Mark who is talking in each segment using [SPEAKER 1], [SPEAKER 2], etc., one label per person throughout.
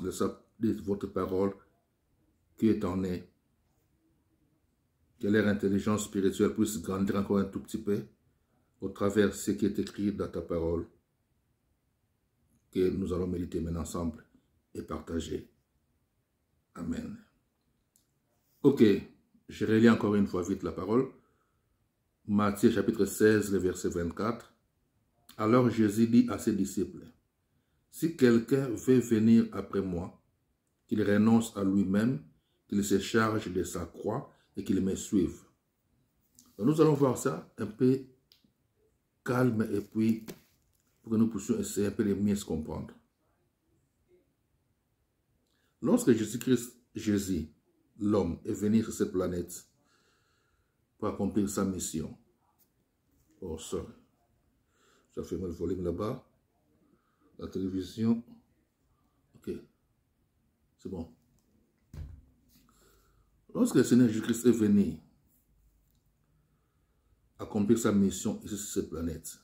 [SPEAKER 1] l'intelligence de votre parole qui est en est. Que leur intelligence spirituelle puisse grandir encore un tout petit peu au travers de ce qui est écrit dans ta parole que nous allons méditer maintenant ensemble et partager. Amen. Ok, je relis encore une fois vite la parole. Matthieu chapitre 16, le verset 24. Alors Jésus dit à ses disciples, « Si quelqu'un veut venir après moi, qu'il renonce à lui-même, qu'il se charge de sa croix et qu'il me suive. » Nous allons voir ça un peu calme et puis pour que nous puissions essayer un peu de mieux se comprendre. Lorsque Jésus-Christ, Jésus, l'homme, est venu sur cette planète pour accomplir sa mission. Oh, ça fait mal le volume là-bas. La télévision. Ok. C'est bon. Lorsque le Seigneur Jésus-Christ est venu accomplir sa mission ici sur cette planète,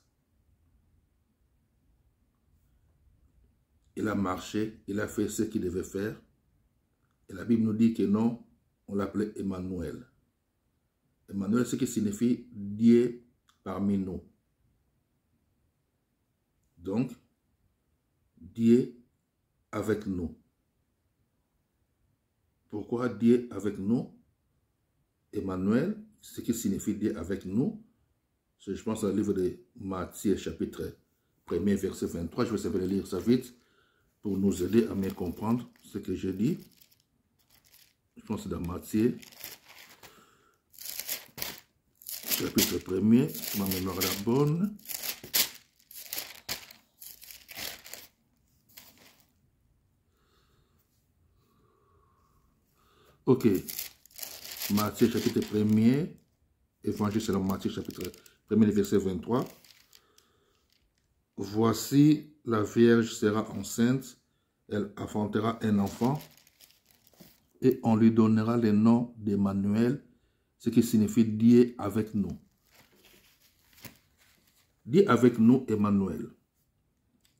[SPEAKER 1] il a marché, il a fait ce qu'il devait faire. Et la Bible nous dit que non, on l'appelait Emmanuel. Emmanuel, ce qui signifie Dieu parmi nous. Donc, Dieu avec nous. Pourquoi Dieu avec nous? Emmanuel, ce qui signifie Dieu avec nous. Je pense au livre de Matthieu, chapitre 1er, verset 23. Je vais essayer de lire ça vite pour nous aider à mieux comprendre ce que je dis. Je pense que c'est dans Matthieu, chapitre 1er, si ma mémoire est la bonne. Ok. Matthieu, chapitre 1er, évangile selon Matthieu, chapitre 1er, verset 23. Voici, la Vierge sera enceinte, elle enfantera un enfant, et on lui donnera le nom d'Emmanuel, ce qui signifie Dieu avec nous. Dieu avec nous, Emmanuel.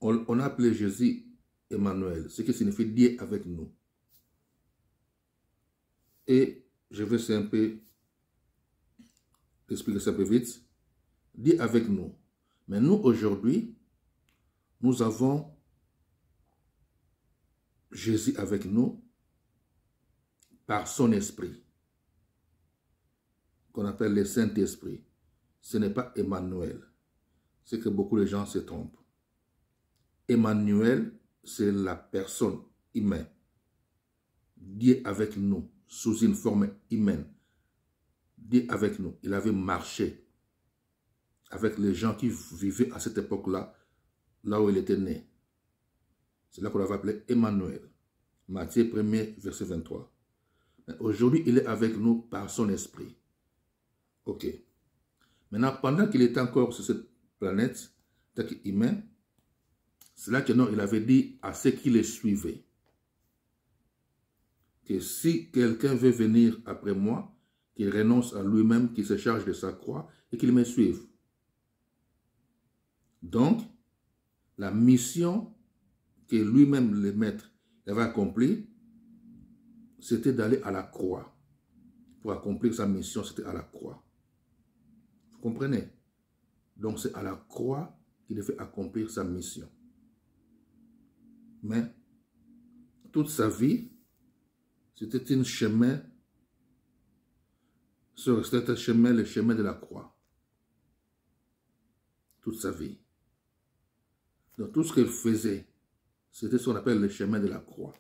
[SPEAKER 1] On a appelé Jésus Emmanuel, ce qui signifie Dieu avec nous. Et je vais un peu expliquer ça un peu vite. Dieu avec nous. Mais nous, aujourd'hui, nous avons Jésus avec nous par son esprit, qu'on appelle le Saint-Esprit. Ce n'est pas Emmanuel. C'est que beaucoup de gens se trompent. Emmanuel, c'est la personne humaine. Dieu avec nous, sous une forme humaine. Dieu avec nous. Il avait marché avec les gens qui vivaient à cette époque-là, là où il était né. C'est là qu'on l'avait appelé Emmanuel. Matthieu 1er, verset 23. Aujourd'hui, il est avec nous par son esprit. Ok. Maintenant, pendant qu'il était encore sur cette planète, tant qu'humain, c'est là que non, il avait dit à ceux qui le suivaient que si quelqu'un veut venir après moi, qu'il renonce à lui-même, qu'il se charge de sa croix et qu'il me suive. Donc, la mission que lui-même, le maître, avait accomplie, c'était d'aller à la croix. Pour accomplir sa mission, c'était à la croix. Vous comprenez? Donc, c'est à la croix qu'il devait accomplir sa mission. Mais, toute sa vie, c'était un chemin, c'était un chemin, le chemin de la croix. Toute sa vie. Donc, tout ce qu'il faisait, c'était ce qu'on appelle le chemin de la croix.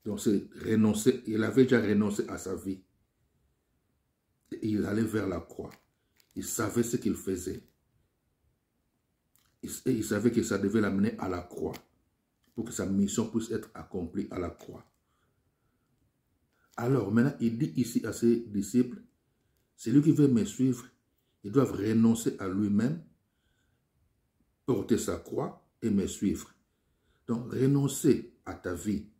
[SPEAKER 1] Donc, c'est renoncer. Il avait déjà renoncé à sa vie. Et il allait vers la croix. Il savait ce qu'il faisait. Et il savait que ça devait l'amener à la croix. Pour que sa mission puisse être accomplie à la croix. Alors, maintenant, il dit ici à ses disciples, celui qui veut me suivre, ils doivent renoncer à lui-même, porter sa croix et me suivre. Donc, renoncer à ta vie.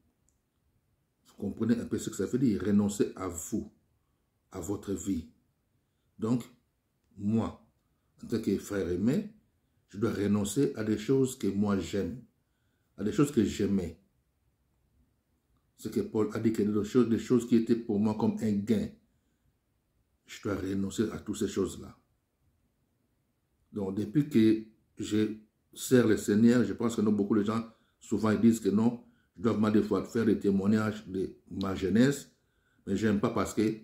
[SPEAKER 1] Vous comprenez un peu ce que ça veut dire? Renoncer à vous, à votre vie. Donc, moi, en tant que frère aimé, je dois renoncer à des choses que moi j'aime, à des choses que j'aimais. C'est que Paul a dit que des choses qui étaient pour moi comme un gain, je dois renoncer à toutes ces choses-là. Donc, depuis que je sers le Seigneur, je pense que non, beaucoup de gens, souvent, ils disent que non, je dois vraiment des fois faire des témoignages de ma jeunesse, mais je n'aime pas parce que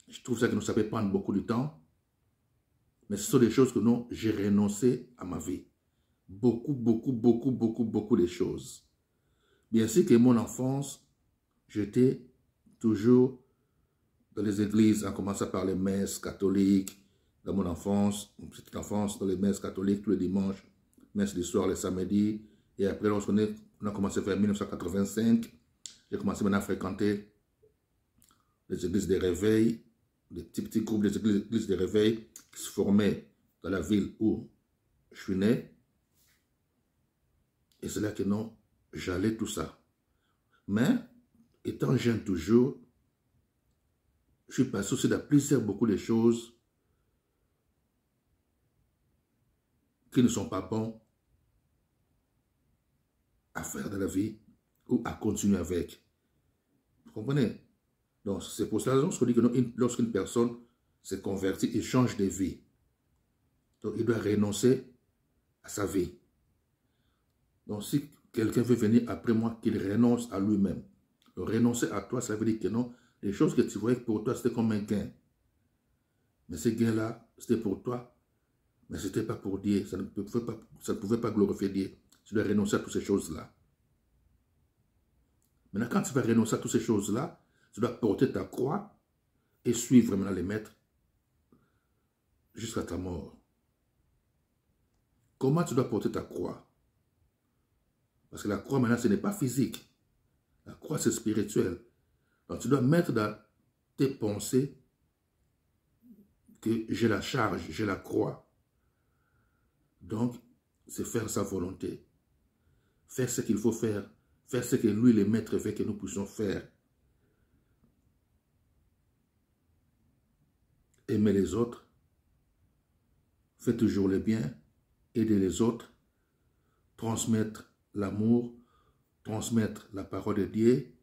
[SPEAKER 1] je trouve ça que ça peut prendre beaucoup de temps. Mais ce sont des choses que non, j'ai renoncé à ma vie. Beaucoup de choses. Bien sûr que mon enfance, j'étais toujours dans les églises, en commençant par les messes catholiques, dans mon enfance, mon petite enfance, dans les messes catholiques tous les dimanches, messes du soir, les samedis. Et après, lorsqu'on a commencé vers 1985, j'ai commencé maintenant à fréquenter les églises de réveil, des petits groupes d'églises de réveil qui se formaient dans la ville où je suis né. Et c'est là que non, j'allais tout ça. Mais, étant jeune toujours, je suis passé aussi dans beaucoup de choses qui ne sont pas bons à faire dans la vie ou à continuer avec. Vous comprenez? Donc, c'est pour cela qu'on dit que lorsqu'une personne se convertit, il change de vie. Donc, il doit renoncer à sa vie. Donc, si quelqu'un veut venir après moi, qu'il renonce à lui-même. Renoncer à toi, ça veut dire que non, les choses que tu voyais pour toi, c'était comme un gain. Mais ce gain-là, c'était pour toi, mais ce n'était pas pour Dieu. Ça ne pouvait pas glorifier Dieu. Tu dois renoncer à toutes ces choses-là. Maintenant, quand tu vas renoncer à toutes ces choses-là, tu dois porter ta croix et suivre maintenant les maîtres jusqu'à ta mort. Comment tu dois porter ta croix? Parce que la croix, maintenant, ce n'est pas physique. La croix, c'est spirituel. Donc, tu dois mettre dans tes pensées que j'ai la charge, j'ai la croix. Donc, c'est faire sa volonté. Faire ce qu'il faut faire. Faire ce que lui, le maître, veut que nous puissions faire. Aimer les autres. Faire toujours le bien. Aider les autres. Transmettre l'amour. Transmettre la parole de Dieu.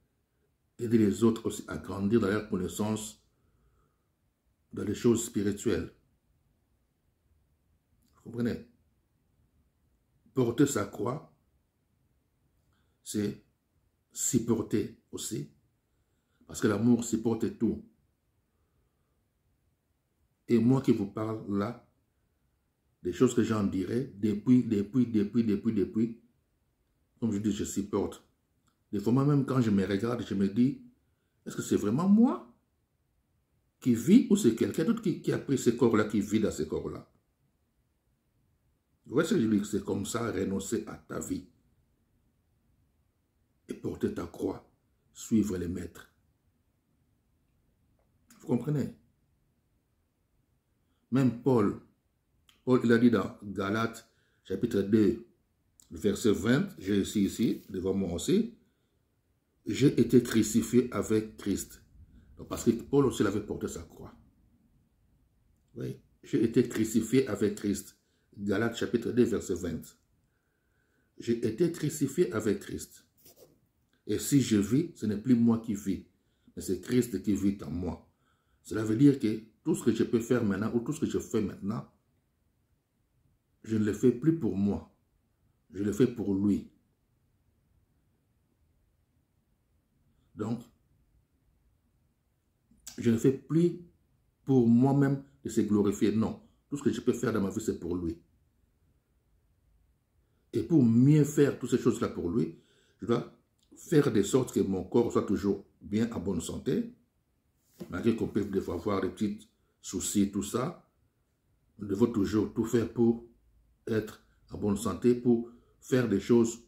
[SPEAKER 1] Aider les autres aussi à grandir dans leur connaissance dans les choses spirituelles. Vous comprenez? Porter sa croix, c'est s'y porter aussi. Parce que l'amour s'y porte tout. Et moi qui vous parle là, des choses que j'en dirais, depuis, comme je dis, je s'y porte. Des fois, moi-même, quand je me regarde, je me dis, est-ce que c'est vraiment moi qui vis ou c'est quelqu'un d'autre qui a pris ce corps-là, qui vit dans ce corps-là? Vous voyez ce que je dis? C'est comme ça, renoncer à ta vie. Et porter ta croix. Suivre les maîtres. Vous comprenez? Même Paul, il a dit dans Galates, chapitre 2, verset 20, j'ai ici, devant moi aussi, j'ai été crucifié avec Christ. Donc, parce que Paul aussi avait porté sa croix. Oui, j'ai été crucifié avec Christ. Galates chapitre 2, verset 20. J'ai été crucifié avec Christ. Et si je vis, ce n'est plus moi qui vis, mais c'est Christ qui vit en moi. Cela veut dire que tout ce que je peux faire maintenant, ou tout ce que je fais maintenant, je ne le fais plus pour moi. Je le fais pour lui. Donc, je ne fais plus pour moi-même de se glorifier. Non. Tout ce que je peux faire dans ma vie, c'est pour lui. Et pour mieux faire toutes ces choses-là pour lui, je dois faire de sorte que mon corps soit toujours bien en bonne santé. Malgré qu'on peut des fois avoir des petits soucis, tout ça. Nous devons toujours tout faire pour être en bonne santé, pour faire des choses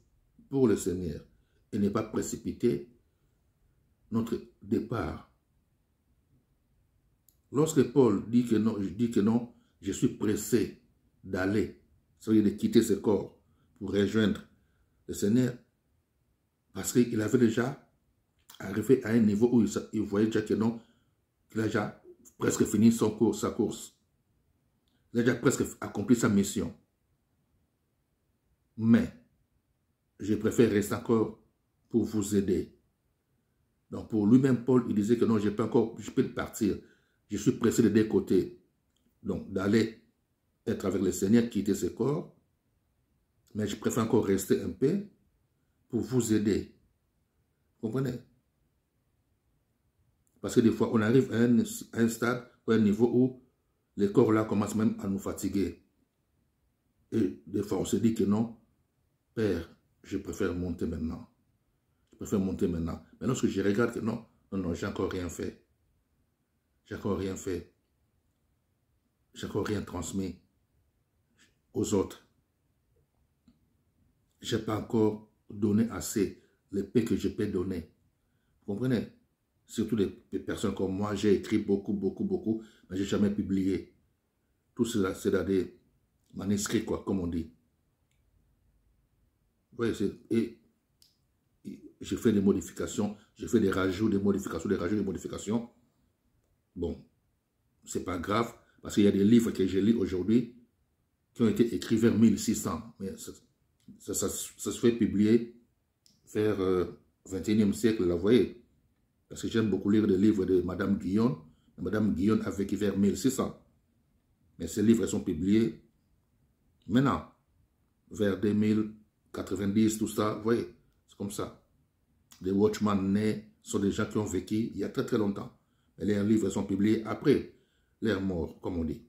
[SPEAKER 1] pour le Seigneur. Et ne pas précipiter notre départ. Lorsque Paul dit que non, je suis pressé d'aller, c'est-à-dire de quitter ce corps pour rejoindre le Seigneur, parce qu'il avait déjà arrivé à un niveau où il voyait déjà que non, qu'il a déjà presque fini sa course. Il a déjà presque accompli sa mission. Mais, je préfère rester encore pour vous aider. Donc pour lui-même, Paul, il disait que non, je peux partir. Je suis pressé de deux côtés. Donc d'aller être avec le Seigneur, quitter ce corps. Mais je préfère encore rester un peu pour vous aider. Vous comprenez? Parce que des fois, on arrive à un stade ou à un niveau où les corps là commencent même à nous fatiguer. Et des fois, on se dit que non, Père, je préfère monter maintenant. Je préfère monter maintenant. Mais lorsque je regarde que non, non, j'ai encore rien fait. J'ai encore rien fait. J'ai encore rien transmis aux autres. Je n'ai pas encore donné assez les paix que je peux donner. Vous comprenez? Surtout des personnes comme moi, j'ai écrit beaucoup, mais je n'ai jamais publié. Tout cela, c'est dans des manuscrits, quoi, comme on dit. Oui, et j'ai fait des modifications, j'ai fait des rajouts, des modifications. Bon, c'est pas grave, parce qu'il y a des livres que je lis aujourd'hui qui ont été écrits vers 1600. Mais ça se fait publier vers 21e siècle, là, vous voyez. Parce que j'aime beaucoup lire des livres de Madame Guyon. Madame Guyon a vécu vers 1600. Mais ces livres sont publiés maintenant, vers 2090, tout ça, vous voyez, c'est comme ça. Les Watchmen nés sont des gens qui ont vécu il y a très longtemps. Mais leurs livres sont publiés après leur mort, comme on dit.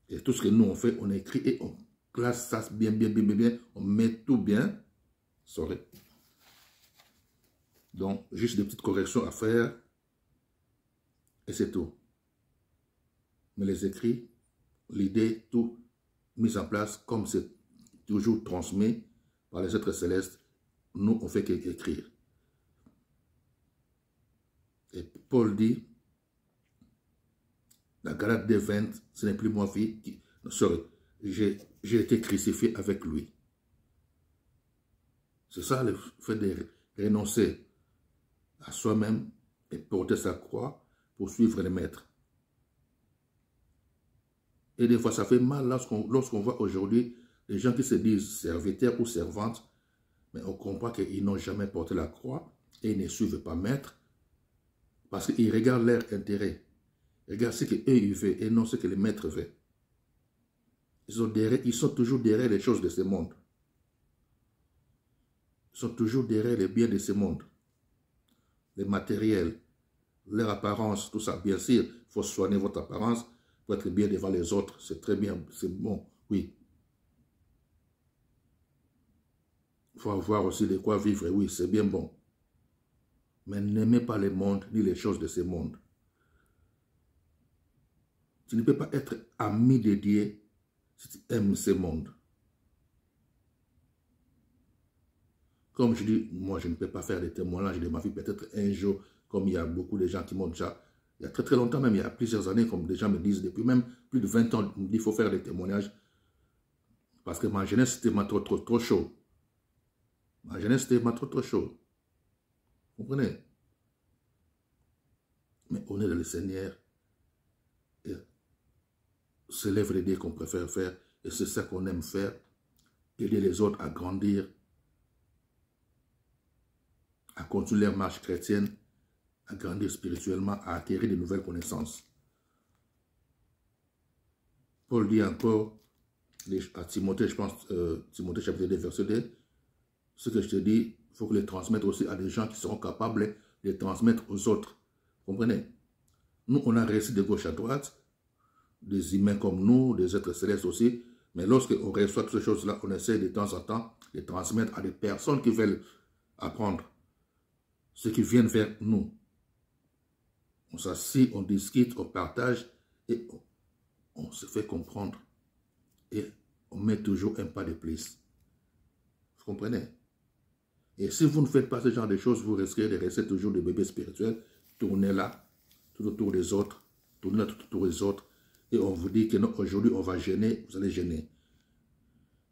[SPEAKER 1] Et tout ce que nous on fait, on écrit et on classe ça bien, on met tout bien. Sorry. Donc, juste des petites corrections à faire. Et c'est tout. Mais les écrits, l'idée, tout mis en place, comme c'est toujours transmis par les êtres célestes, nous, on fait qu'écrire. Et Paul dit, la Galate des 20, ce n'est plus moi qui... Sorry, j'ai été crucifié avec lui. C'est ça le fait de renoncer à soi-même et porter sa croix pour suivre le maître. Et des fois, ça fait mal lorsqu'on voit aujourd'hui les gens qui se disent serviteurs ou servantes, mais on comprend qu'ils n'ont jamais porté la croix et ils ne suivent pas maître parce qu'ils regardent leur intérêt. Ils regardent ce qu'eux ils veulent et non ce que le maître veut. Ils sont toujours derrière les choses de ce monde. Ils sont toujours derrière les biens de ce monde. Les matériels, leur apparence, tout ça. Bien sûr, il faut soigner votre apparence pour être bien devant les autres. C'est très bien, c'est bon, oui. Il faut avoir aussi de quoi vivre, oui, c'est bien bon. Mais n'aimez pas le monde ni les choses de ce monde. Tu ne peux pas être ami de Dieu si tu aimes ce monde. Comme je dis, moi je ne peux pas faire des témoignages de ma vie, peut-être un jour, comme il y a beaucoup de gens qui m'ont déjà, il y a très longtemps même, il y a plusieurs années, comme des gens me disent, depuis même plus de 20 ans, il faut faire des témoignages. Parce que ma jeunesse, c'était trop chaud. Ma jeunesse, c'était trop chaud. Vous comprenez? Mais on est dans le Seigneur. Et c'est l'œuvre de Dieu qu'on préfère faire. Et c'est ça qu'on aime faire. Aider les autres à grandir. À continuer leur marche chrétienne. À grandir spirituellement. À acquérir de nouvelles connaissances. Paul dit encore à Timothée, je pense, Timothée chapitre 2, verset 2, ce que je te dis, il faut que les transmettre aussi à des gens qui seront capables de les transmettre aux autres. Vous comprenez? Nous, on a réussi de gauche à droite, des humains comme nous, des êtres célestes aussi, mais lorsqu'on reçoit toutes ces choses-là, on essaie de temps en temps de les transmettre à des personnes qui veulent apprendre, ceux qui viennent vers nous. On s'assied, on discute, on partage et on se fait comprendre. Et on met toujours un pas de plus. Vous comprenez? Et si vous ne faites pas ce genre de choses, vous risquez de rester toujours des bébés spirituels, tourner là, tout autour des autres, tourner là, tout autour des autres. Et on vous dit que non, aujourd'hui, on va gêner, vous allez gêner.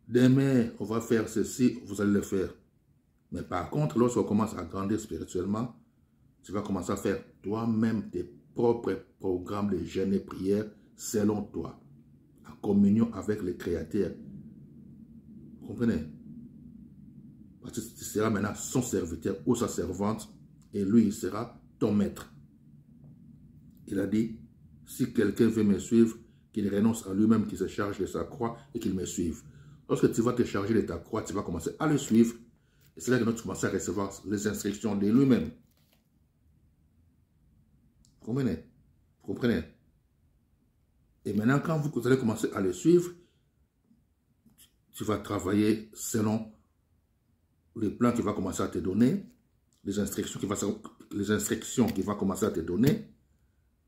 [SPEAKER 1] Demain, on va faire ceci, vous allez le faire. Mais par contre, lorsqu'on commence à grandir spirituellement, tu vas commencer à faire toi-même tes propres programmes de jeûne et prière selon toi, en communion avec le Créateur. Vous comprenez? Parce que tu seras maintenant son serviteur ou sa servante et lui, il sera ton maître. Il a dit, si quelqu'un veut me suivre, qu'il renonce à lui-même, qu'il se charge de sa croix et qu'il me suive. Lorsque tu vas te charger de ta croix, tu vas commencer à le suivre. Et c'est là que tu commences à recevoir les instructions de lui-même. Vous comprenez? Vous comprenez? Et maintenant, quand vous allez commencer à le suivre, tu vas travailler selon les plans qu'il va commencer à te donner, les instructions qu'il va commencer à te donner,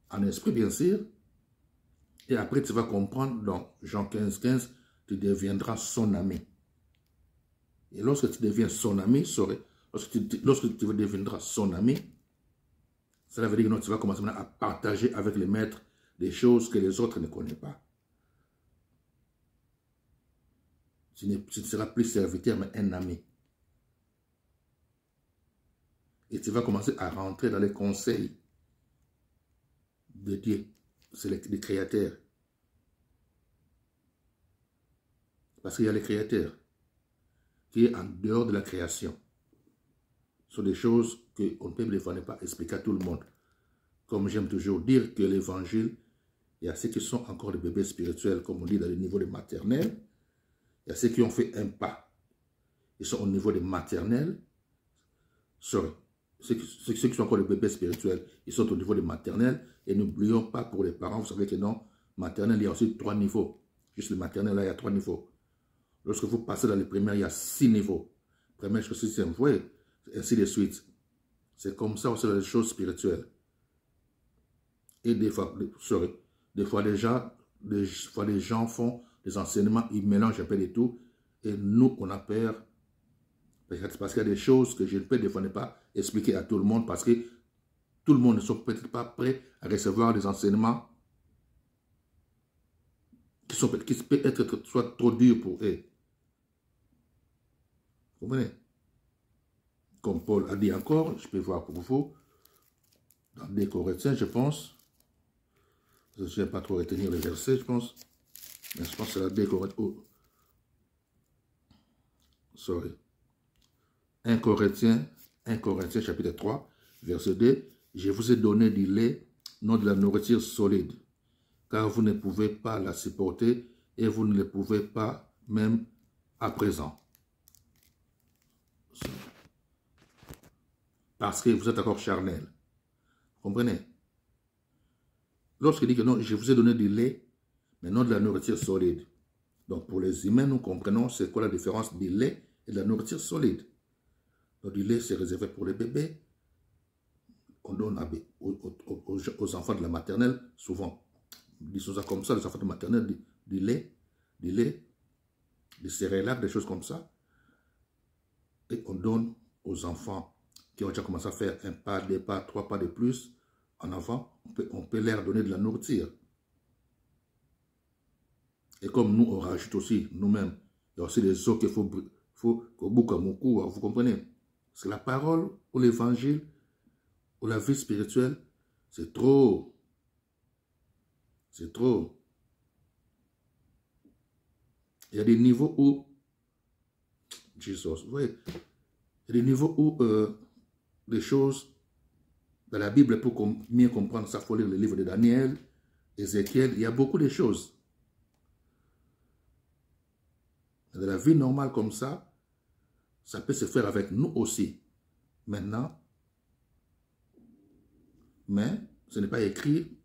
[SPEAKER 1] en esprit bien sûr. Et après, tu vas comprendre, dans Jean 15, 15, tu deviendras son ami. Et lorsque tu deviens son ami, lorsque tu deviendras son ami, cela veut dire que tu vas commencer maintenant à partager avec les maîtres des choses que les autres ne connaissent pas. Tu ne seras plus serviteur, mais un ami. Et tu vas commencer à rentrer dans les conseils de Dieu. C'est le créateur. Parce qu'il y a le créateur qui est en dehors de la création. Ce sont des choses qu'on ne peut des fois pas expliquer à tout le monde. Comme j'aime toujours dire que l'évangile, il y a ceux qui sont encore des bébés spirituels, comme on dit dans le niveau de maternelle. Il y a ceux qui ont fait un pas. Ils sont au niveau de maternelle. Ceux qui sont encore des bébés spirituels, ils sont au niveau de maternelle. Et n'oublions pas pour les parents, vous savez que non, maternelle, il y a aussi 3 niveaux. Juste le maternel, là, il y a 3 niveaux. Lorsque vous passez dans les primaires, il y a 6 niveaux. Première jusqu'au 6e, vous voyez, ainsi de suite. C'est comme ça aussi dans les choses spirituelles. Et des fois, les gens font des enseignements, ils mélangent un peu de tout. Et nous, on a peur. Parce qu'il y a des choses que je ne peux des fois pas expliquer à tout le monde parce que tout le monde ne sont peut-être pas prêts à recevoir des enseignements qui peuvent être soit trop durs pour eux. Vous comprenez? Comme Paul a dit encore, je peux voir pour vous, dans 2 Corinthiens, je pense, je ne sais pas trop retenir les versets, je pense, mais je pense que c'est la 2 Corinthiens, oh, sorry, 1 Corinthiens chapitre 3, verset 2, je vous ai donné du lait, non de la nourriture solide, car vous ne pouvez pas la supporter et vous ne le pouvez pas même à présent. Parce que vous êtes encore charnel. Vous comprenez? Lorsqu'il dit que non, je vous ai donné du lait, mais non de la nourriture solide. Donc pour les humains, nous comprenons c'est quoi la différence du lait et de la nourriture solide. Donc du lait, c'est réservé pour les bébés. On donne aux enfants de la maternelle, souvent, disons ça comme ça, les enfants de maternelle, du lait, des céréales, des choses comme ça. Et on donne aux enfants qui ont déjà commencé à faire un pas, 2 pas, 3 pas de plus en avant, on peut leur donner de la nourriture. Et comme nous, on rajoute aussi nous-mêmes, il y a aussi des eaux qu'il faut vous comprenez? C'est la parole ou l'évangile ou la vie spirituelle, c'est trop. C'est trop. Il y a des niveaux où, Jesus, vous voyez, il y a des niveaux où des choses dans la Bible, pour mieux comprendre ça, il faut lire le livre de Daniel, Ézéchiel, il y a beaucoup de choses. Dans la vie normale comme ça peut se faire avec nous aussi. Maintenant, mais ce n'est pas écrit,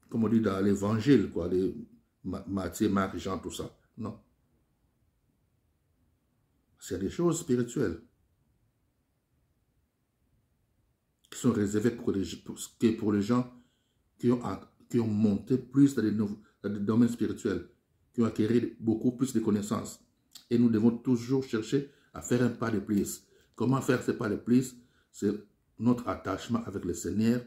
[SPEAKER 1] comme on dit dans l'évangile, quoi, de Matthieu, Marc, Jean, tout ça. Non. C'est des choses spirituelles qui sont réservées pour les gens qui ont monté plus dans les domaines spirituels, qui ont acquis beaucoup plus de connaissances. Et nous devons toujours chercher à faire un pas de plus. Comment faire ce pas de plus? C'est notre attachement avec le Seigneur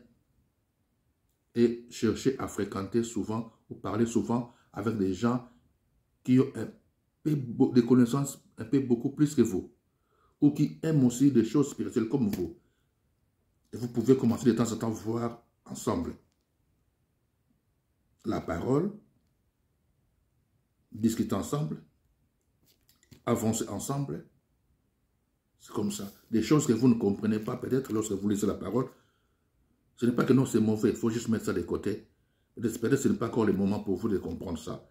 [SPEAKER 1] et chercher à fréquenter souvent ou parler souvent avec des gens qui ont des connaissances un peu beaucoup plus que vous ou qui aiment aussi des choses spirituelles comme vous. Et vous pouvez commencer de temps en temps à voir ensemble la parole, discuter ensemble, avancer ensemble C'est comme ça. Des choses que vous ne comprenez pas peut-être lorsque vous lisez la parole. Ce n'est pas que non, c'est mauvais. Il faut juste mettre ça de côté. Peut-être que ce n'est pas encore le moment pour vous de comprendre ça.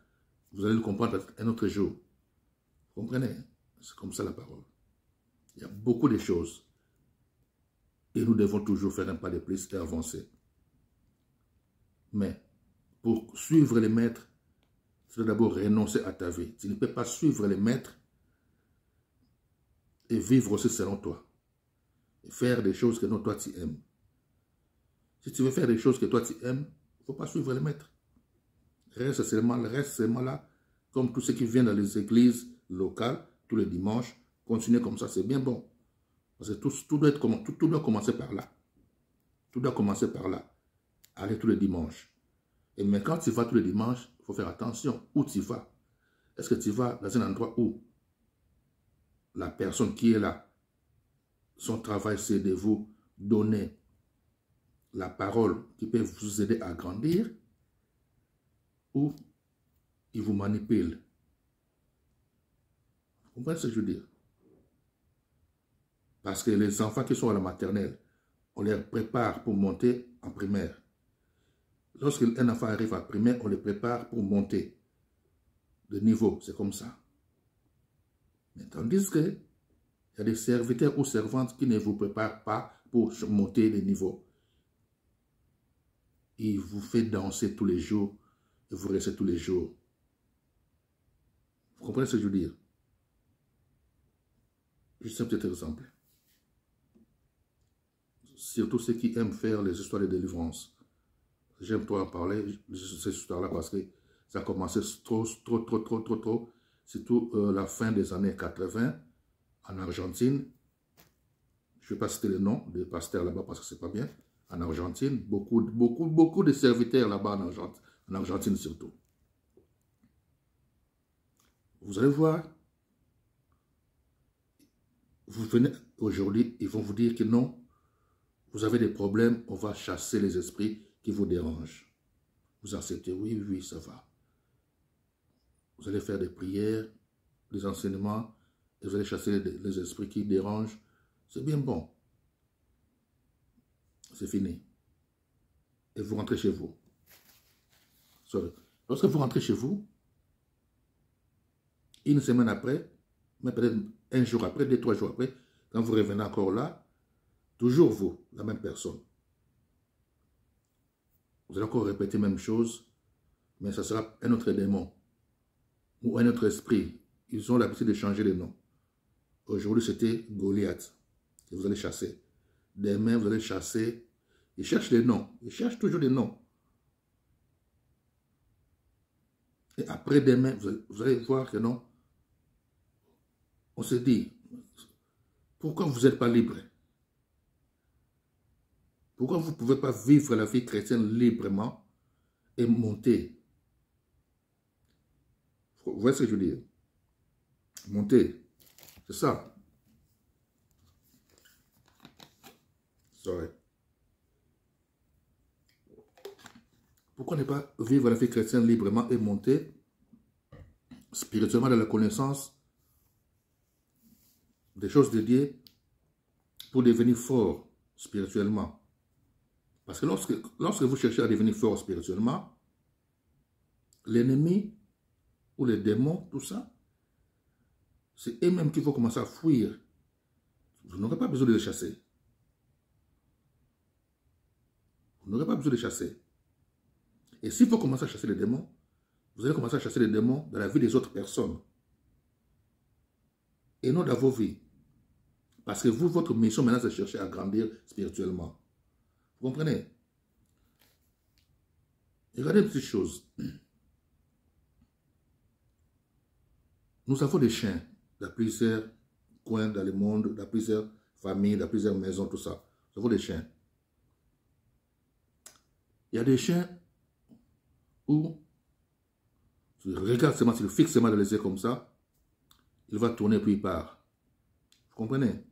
[SPEAKER 1] Vous allez le comprendre un autre jour. Vous comprenez? C'est comme ça la parole. Il y a beaucoup de choses. Et nous devons toujours faire un pas de plus et avancer. Mais pour suivre les maîtres, tu dois d'abord renoncer à ta vie. Tu ne peux pas suivre les maîtres et vivre aussi selon toi. Et faire des choses que non, toi tu aimes. Si tu veux faire des choses que toi tu aimes, il ne faut pas suivre les maîtres. Reste seulement là, comme tous ceux qui viennent dans les églises locales, tous les dimanches. Continuer comme ça, c'est bien bon. Parce que tout doit commencer par là. Tout doit commencer par là. Aller tous les dimanches. Et mais quand tu vas tous les dimanches, il faut faire attention. Où tu vas? Est-ce que tu vas dans un endroit où la personne qui est là, son travail, c'est de vous donner la parole qui peut vous aider à grandir, ou il vous manipule? Vous comprenez ce que je veux dire? Parce que les enfants qui sont à la maternelle, on les prépare pour monter en primaire. Lorsqu'un enfant arrive à primaire, on les prépare pour monter de niveau. C'est comme ça. Mais tandis que il y a des serviteurs ou servantes qui ne vous préparent pas pour monter de niveau. Il vous fait danser tous les jours et vous restez tous les jours. Vous comprenez ce que je veux dire? Juste un petit exemple. Surtout ceux qui aiment faire les histoires de délivrance. J'aime trop en parler de ces histoires-là parce que ça a commencé trop. Surtout la fin des années 80 en Argentine. Je ne vais pas citer le nom des pasteurs là-bas parce que c'est pas bien. En Argentine, beaucoup de serviteurs là-bas en Argentine surtout. Vous allez voir, vous venez aujourd'hui, ils vont vous dire que non, vous avez des problèmes, on va chasser les esprits qui vous dérangent. Vous acceptez, oui, ça va. Vous allez faire des prières, des enseignements, et vous allez chasser les esprits qui dérangent. C'est bien bon. C'est fini. Et vous rentrez chez vous. Lorsque vous rentrez chez vous, une semaine après, mais peut-être un jour après, 2-3 jours après, quand vous revenez encore là, toujours vous, la même personne. Vous allez encore répéter la même chose, mais ça sera un autre démon ou un autre esprit. Ils ont l'habitude de changer de nom. Aujourd'hui, c'était Goliath que vous allez chasser. Demain, vous allez chasser. Ils cherchent des noms. Ils cherchent toujours des noms. Et après demain, vous allez voir que non. On se dit, pourquoi vous n'êtes pas libre? Pourquoi vous ne pouvez pas vivre la vie chrétienne librement et monter? Vous voyez ce que je veux dire? Monter. C'est ça. Sorry. Pourquoi ne pas vivre la vie chrétienne librement et monter spirituellement dans la connaissance des choses de Dieu pour devenir fort spirituellement? Parce que lorsque vous cherchez à devenir fort spirituellement, l'ennemi ou les démons, tout ça, c'est eux-mêmes qu'il faut commencer à fuir. Vous n'aurez pas besoin de les chasser. Vous n'aurez pas besoin de les chasser. Et s'il faut commencer à chasser les démons, vous allez commencer à chasser les démons dans la vie des autres personnes. Et non dans vos vies. Parce que vous, votre mission maintenant, c'est de chercher à grandir spirituellement. Vous comprenez? Regardez une petite chose. Nous avons des chiens dans plusieurs coins dans le monde, dans plusieurs familles, dans plusieurs maisons, tout ça. Nous avons des chiens. Il y a des chiens où tu regardes seulement, tu le fixes seulement dans les yeux comme ça, il va tourner puis il part. Vous comprenez?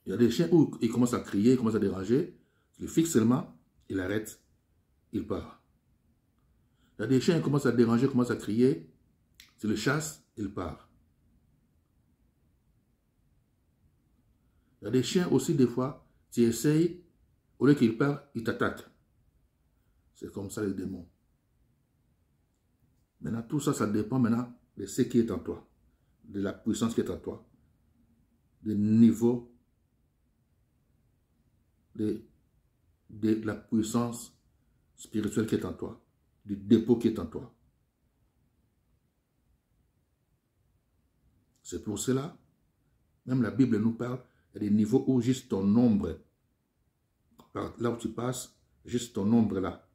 [SPEAKER 1] Il y a des chiens où il commence à crier, il commence à déranger, tu le fixes seulement, il arrête, il part. Il y a des chiens qui commencent à déranger, commencent à crier, tu le chasses, il part. Il y a des chiens aussi, des fois, tu essayes, au lieu qu'ils partent, ils t'attaquent. C'est comme ça les démons. Maintenant, tout ça, ça dépend maintenant de ce qui est en toi, de la puissance qui est en toi, du niveau de la puissance spirituelle qui est en toi, du dépôt qui est en toi. C'est pour cela, même la Bible nous parle, il y a des niveaux où juste ton ombre, là où tu passes, juste ton ombre là,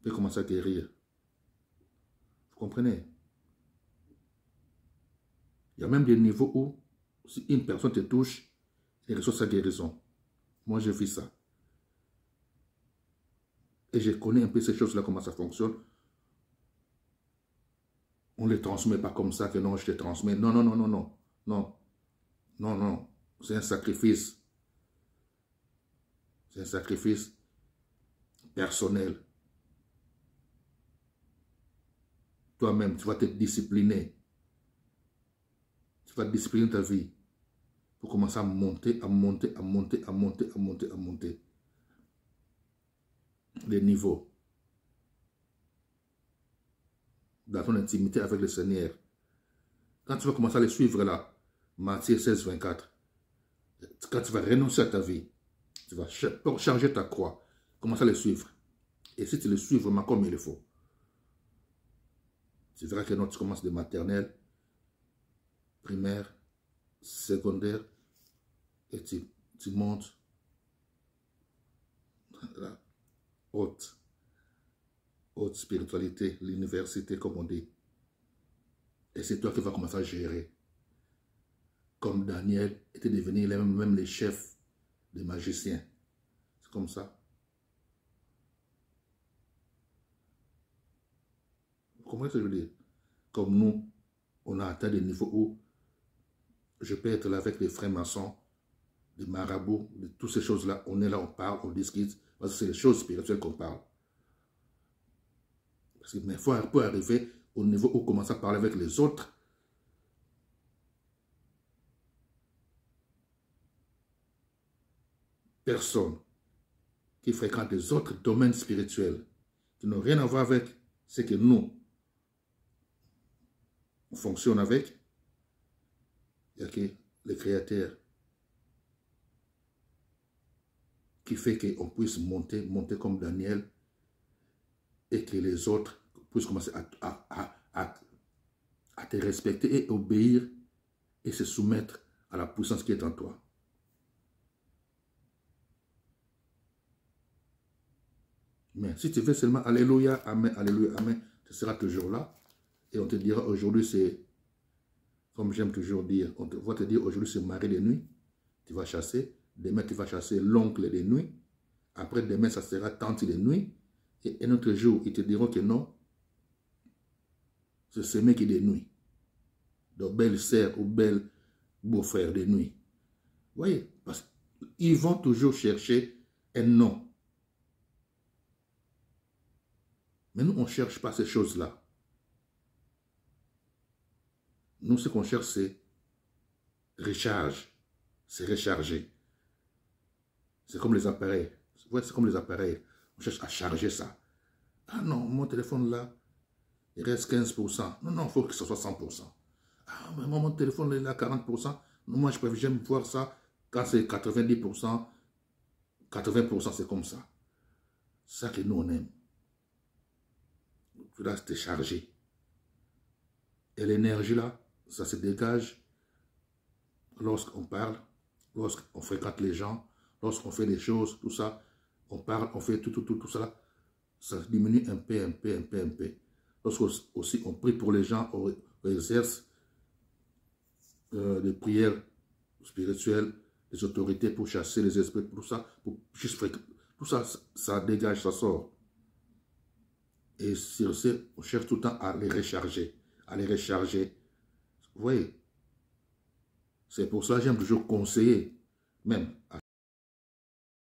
[SPEAKER 1] peut commencer à guérir. Vous comprenez? Il y a même des niveaux où, si une personne te touche, elle reçoit sa guérison. Moi, j'ai vu ça. Et je connais un peu ces choses-là, comment ça fonctionne. On ne les transmet pas comme ça, que non, je te transmets. Non, non, non, non, non. Non, non, non. C'est un sacrifice. C'est un sacrifice personnel. Toi-même, tu vas te discipliner. Tu vas discipliner ta vie pour commencer à monter, à monter, à monter, à monter, à monter, à monter. Les niveaux. Dans ton intimité avec le Seigneur. Quand tu vas commencer à les suivre là, Matthieu 16, 24, quand tu vas renoncer à ta vie, tu vas charger ta croix, commencer à les suivre. Et si tu les suis vraiment comme il le faut, tu verras que non, tu commences de maternelle, primaire, secondaire, et tu montes la haute spiritualité, l'université comme on dit. Et c'est toi qui vas commencer à gérer. Comme Daniel était devenu même les chefs des magiciens. C'est comme ça. Vous comprenez ce que je veux dire? Comme nous, on a atteint des niveaux où je peux être là avec les frères maçons, des marabouts, de toutes ces choses-là. On est là, on parle, on discute. Parce que c'est les choses spirituelles qu'on parle. Mais il faut arriver au niveau où on commence à parler avec les autres. Personnes qui fréquentent les autres domaines spirituels, qui n'ont rien à voir avec ce que nous, on fonctionne avec. Il y a que le Créateur qui fait qu'on puisse monter comme Daniel et que les autres puissent commencer à te respecter et obéir et se soumettre à la puissance qui est en toi. Mais si tu fais seulement Alléluia, Amen, Alléluia, Amen, tu seras toujours là. Et on te dira aujourd'hui c'est, comme j'aime toujours dire, on va te dire aujourd'hui c'est marée de nuit. Tu vas chasser. Demain tu vas chasser l'oncle de nuit. Après demain ça sera tante de nuit. Et un autre jour ils te diront que non. C'est ce mec qui est de nuit. De belle sœur ou belle beau-frère de nuit. Vous voyez, parce qu'ils vont toujours chercher un nom. Mais nous, on ne cherche pas ces choses-là. Nous, ce qu'on cherche, c'est recharge. C'est recharger. C'est comme les appareils. Ouais, c'est comme les appareils. On cherche à charger ça. Ah non, mon téléphone là, il reste 15%. Non, non, il faut que ce soit 100%. Ah, mais mon téléphone là, il a 40%. Non, moi, j'aime voir ça quand c'est 90%. 80%, c'est comme ça. C'est ça que nous, on aime. Tu dois te charger. Et l'énergie là, ça se dégage lorsqu'on parle, lorsqu'on fréquente les gens, lorsqu'on fait des choses, tout ça. On parle, on fait tout ça là. Ça diminue un peu. Lorsqu'on prie pour les gens, on exerce des prières spirituelles, des autorités pour chasser les esprits, tout ça, pour juste fréquenter. Tout ça, ça dégage, ça sort. Et sur ce, on cherche tout le temps à les recharger. Vous voyez? C'est pour ça que j'aime toujours conseiller, même à